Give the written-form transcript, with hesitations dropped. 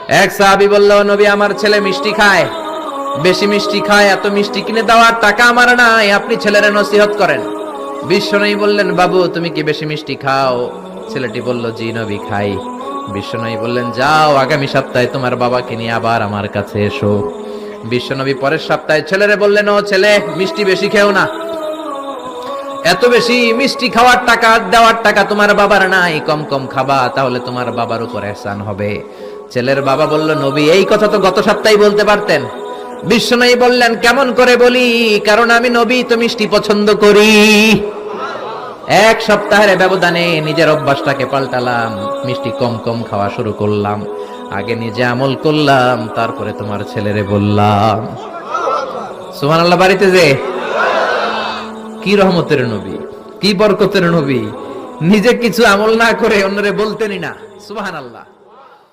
এক সাহাবী বলল, নবী আমার ছেলে মিষ্টি খায়, বেশি মিষ্টি খায়, এত মিষ্টি কিনে দেওয়ার টাকা আমার নাই, আপনি ছেলের নসিহত করেন। বিশ্বনবী বললেন, বাবু তুমি কি বেশি মিষ্টি খাও? ছেলেটি বলল, জি নবী খাই। বিশ্বনবী বললেন, যাও আগামী সপ্তাহে তোমার বাবাকে নিয়ে আবার আমার কাছে এসো। বিশ্বনবী পরের সপ্তাহে ছেলেরে বললেন, ও ছেলে মিষ্টি বেশি খেও না, এত বেশি মিষ্টি খাওয়ার টাকা দেওয়ার টাকা তোমার বাবার নাই, কম কম খাবা, তাহলে তোমার বাবার উপর ihsan হবে। ছেলের বাবা বলল, নবী এই কথা তো গত সপ্তাহে বলতে পারতেন। বিশ্বনবী বললেন, কেমন করে বলি, কারণ আমি নবী তো মিষ্টি পছন্দ করি। এক সপ্তাহের ব্যবধানে নিজের অভ্যাসটাকে পাল্টালাম, মিষ্টি কম কম খাওয়া শুরু করলাম। আগে নিজে আমল করলাম, তারপরে তোমার ছেলেরে বললাম। সুবহানাল্লাহ। বাড়িতে যে কি রহমতের নবী, কি বরকতের নবী, নিজে কিছু আমল না করে অন্যরে বলতেনই না। সুবহানাল্লাহ।